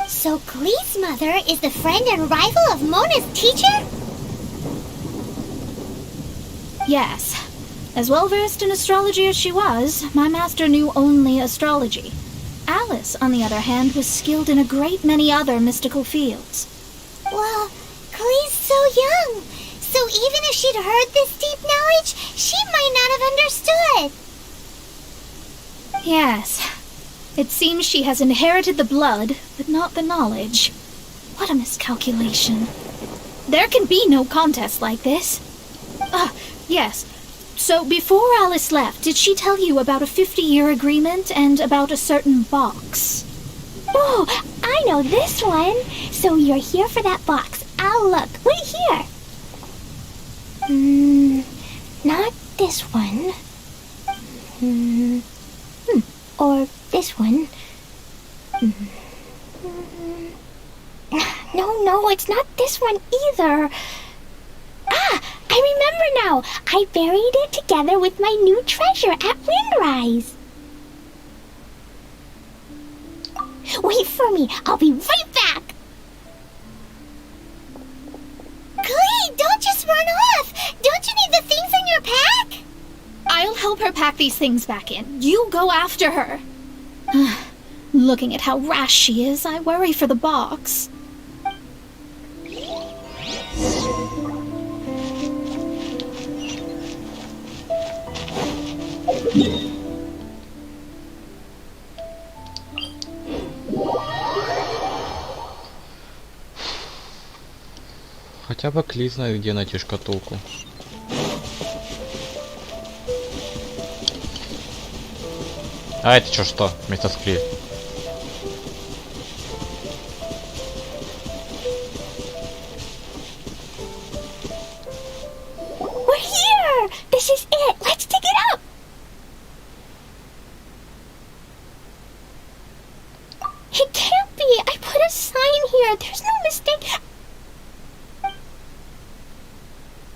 So Glee's mother is the friend and rival of Mona's teacher? Yes. As well-versed in astrology as she was, my master knew only astrology. Alice, on the other hand, was skilled in a great many other mystical fields. Well, Glee's so young, so even if she'd heard this deep knowledge, she might not have understood. Yes. It seems she has inherited the blood, but not the knowledge. What a miscalculation. There can be no contest like this. Ah, yes. So before Alice left, did she tell you about a 50-year agreement and about a certain box? Oh, I know this one. So you're here for that box. I'll look. Wait here. Not this one. Or this one. No, it's not this one either. Ah, I remember now. I buried it together with my new treasure at Windrise. Wait for me. I'll be right back. Glee, don't just run off! Don't you need the things in your pack? I'll help her pack these things back in. You go after her. Looking at how rash she is, I worry for the box. Хотя бы Кли знает, где найти шкатулку. А это чё, что? Вместо Скли. We're here! This is it! Let's dig it up! It can't be! I put a sign here! There's no mistake!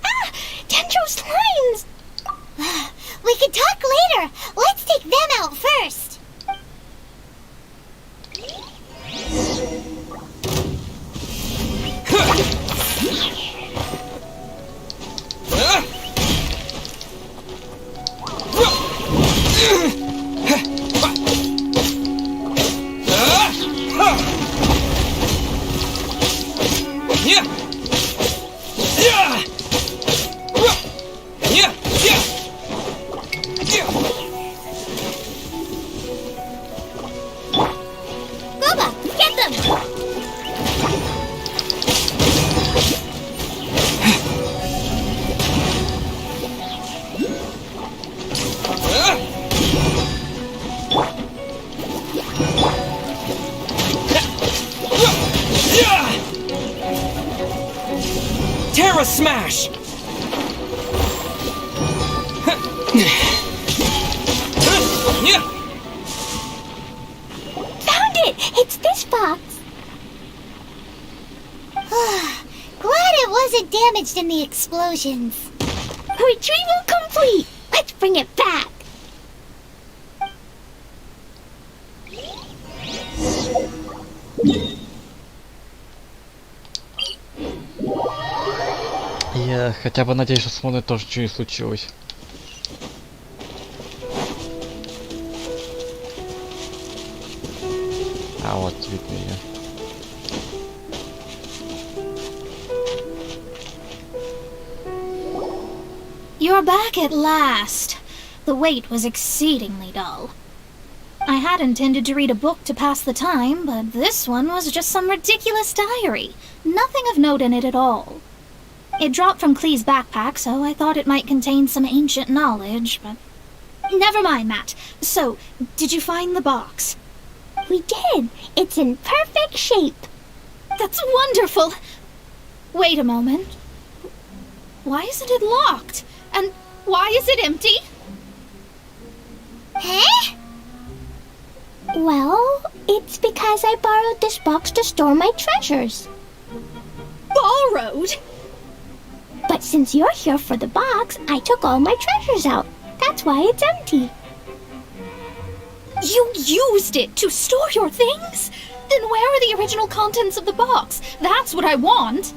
Ah! Dendro slimes! We can talk later. Let's take them out first. Terra Smash! Found it! It's this box! Glad it wasn't damaged in the explosions. Retrieval complete! Let's bring it back! Я хотя бы надеюсь, что с Моной тоже ничего не случилось. А вот видно ее. You're back at last. The wait was exceedingly dull. I had intended to read a book to pass the time, but this one was just some ridiculous diary. Nothing of note in it at all. It dropped from Clee's backpack, so I thought it might contain some ancient knowledge, but... Never mind that. So, did you find the box? We did. It's in perfect shape. That's wonderful! Wait a moment. Why isn't it locked? And why is it empty? Huh? Well, it's because I borrowed this box to store my treasures. Borrowed? But since you're here for the box, I took all my treasures out. That's why it's empty. You used it to store your things? Then where are the original contents of the box? That's what I want.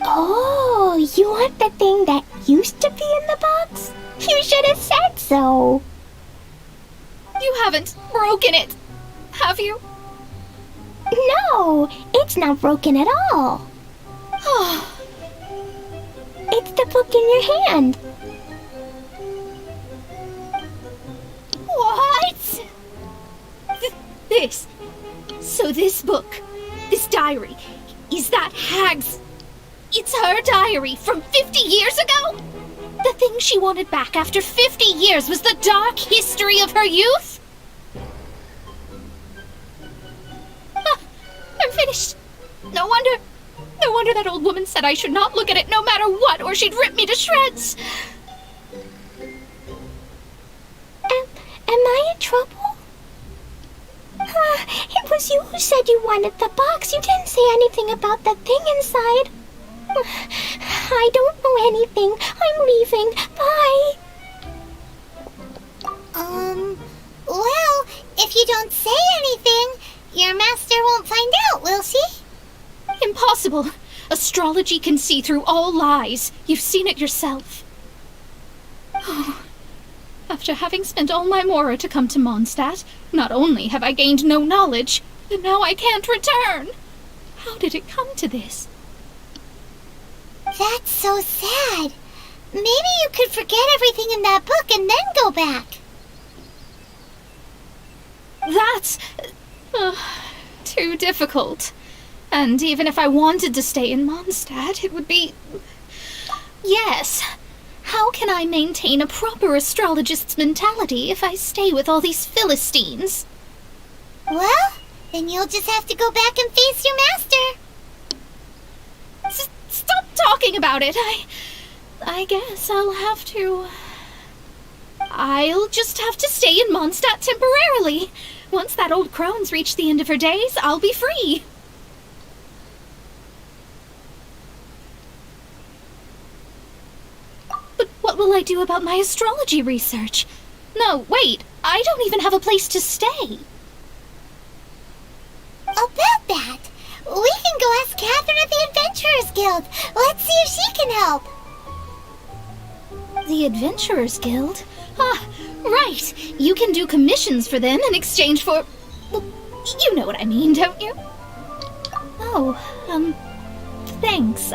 Oh, you want the thing that used to be in the box? You should have said so. You haven't broken it, have you? No, it's not broken at all. It's the book in your hand. What? This. So this book, this diary, is that Hag's... It's her diary from 50 years ago? The thing she wanted back after 50 years was the dark history of her youth? I'm finished. No wonder that old woman said I should not look at it no matter what, or she'd rip me to shreds. Am I in trouble? It was you who said you wanted the box. You didn't say anything about the thing inside. I don't know anything. I'm leaving. Bye. Well, if you don't say anything, your master won't find out, will she? Impossible. Astrology can see through all lies. You've seen it yourself. Oh. After having spent all my mora to come to Mondstadt, not only have I gained no knowledge, but now I can't return. How did it come to this? That's so sad. Maybe you could forget everything in that book and then go back. That's... too difficult. And even if I wanted to stay in Mondstadt, it would be... Yes. How can I maintain a proper astrologist's mentality if I stay with all these Philistines? Well, then you'll just have to go back and face your master. Stop talking about it. I guess I'll have to... I'll just have to stay in Mondstadt temporarily. Once that old crone's reached the end of her days, I'll be free. But what will I do about my astrology research? No, wait, I don't even have a place to stay. About that, we can go ask Catherine at the Adventurers Guild. Let's see if she can help. The Adventurers Guild? Ah, right. You can do commissions for them in exchange for... Well, you know what I mean, don't you? Oh, thanks.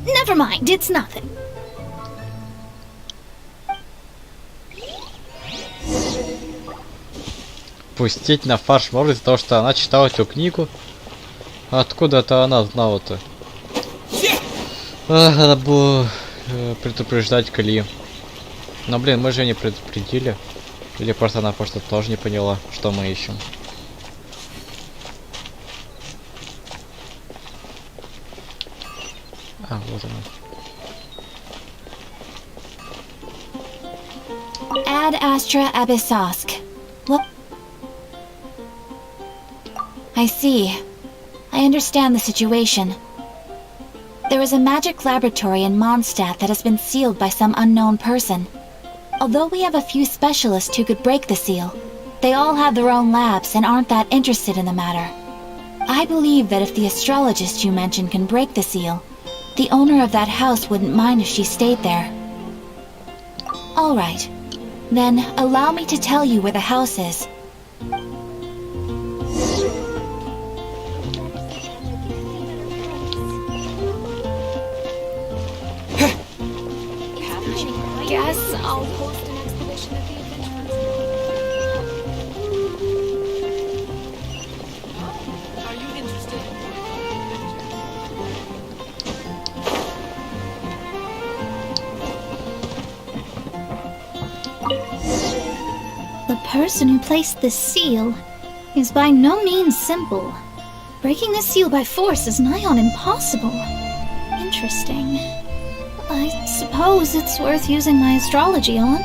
Never mind, it's nothing. Пустить на фарш можно из-за того, что она читала эту книгу. Откуда-то она знала-то? Надо было предупреждать Кли. Но, блин, мы же не предупредили. Или просто она просто тоже не поняла, что мы ищем. А, вот она. Ad Astra Abyssosk. What? I see. I understand the situation. There is a magic laboratory in Mondstadt that has been sealed by some unknown person. Although we have a few specialists who could break the seal, they all have their own labs and aren't that interested in the matter. I believe that if the astrologist you mentioned can break the seal, the owner of that house wouldn't mind if she stayed there. All right. Then allow me to tell you where the house is. Guess I'll host an expedition at the Adventurers. Are you interested in person who placed this seal is by no means simple. Breaking this seal by force is nigh on impossible. Interesting. I suppose it's worth using my astrology on.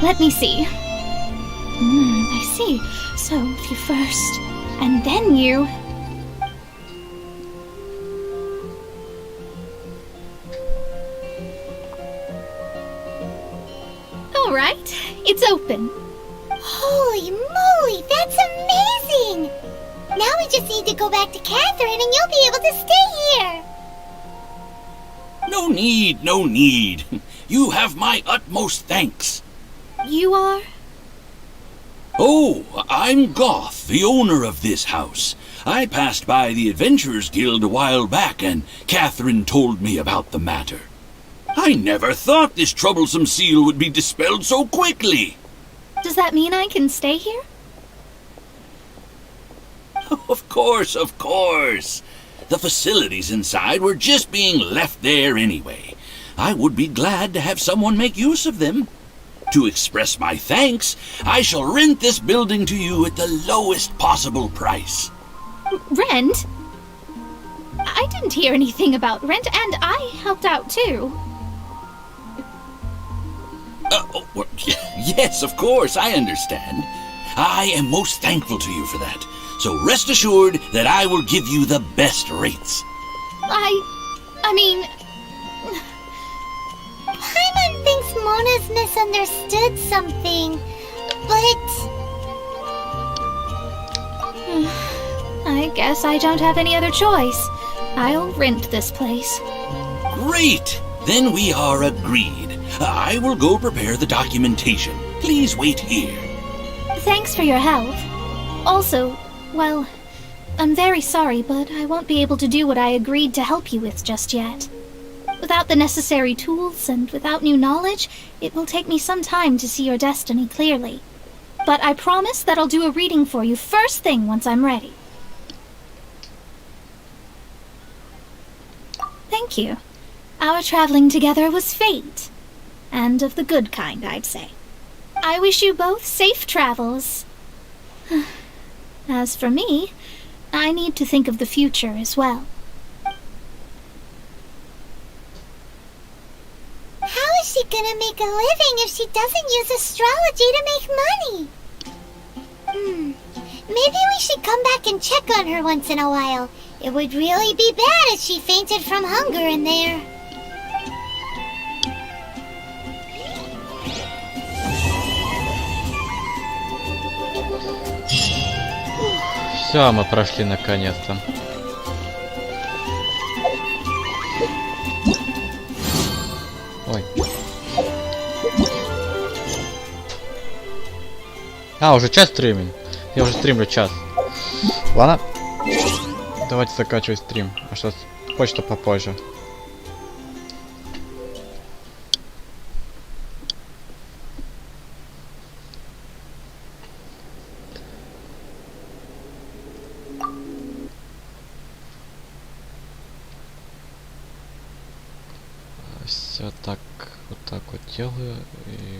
Let me see. I see. So, if you first, and then you... Alright, it's open. Holy moly, that's amazing! Now we just need to go back to Catherine and you'll be able to stay here! No need, no need. You have my utmost thanks. You are? Oh, I'm Goth, the owner of this house. I passed by the Adventurers Guild a while back, and Catherine told me about the matter. I never thought this troublesome seal would be dispelled so quickly. Does that mean I can stay here? Of course, of course. The facilities inside were just being left there anyway. I would be glad to have someone make use of them. To express my thanks, I shall rent this building to you at the lowest possible price. Rent? I didn't hear anything about rent, and I helped out too. Well, yes, of course, I understand. I am most thankful to you for that. So rest assured that I will give you the best rates. I mean... Paimon thinks Mona's misunderstood something, but... I guess I don't have any other choice. I'll rent this place. Great! Then we are agreed. I will go prepare the documentation. Please wait here. Thanks for your help. Also, well, I'm very sorry, but I won't be able to do what I agreed to help you with just yet. Without the necessary tools and without new knowledge, it will take me some time to see your destiny clearly. But I promise that I'll do a reading for you first thing once I'm ready. Thank you. Our traveling together was fate. And of the good kind, I'd say. I wish you both safe travels. As for me, I need to think of the future as well. How is she gonna make a living if she doesn't use astrology to make money? Maybe we should come back and check on her once in a while. It would really be bad if she fainted from hunger in there. Все, мы прошли наконец-то. Ой. Уже час стримим. Я уже стримлю час. Ладно. Давайте заканчивать стрим. А что, почта попозже. Все так, вот делаю. И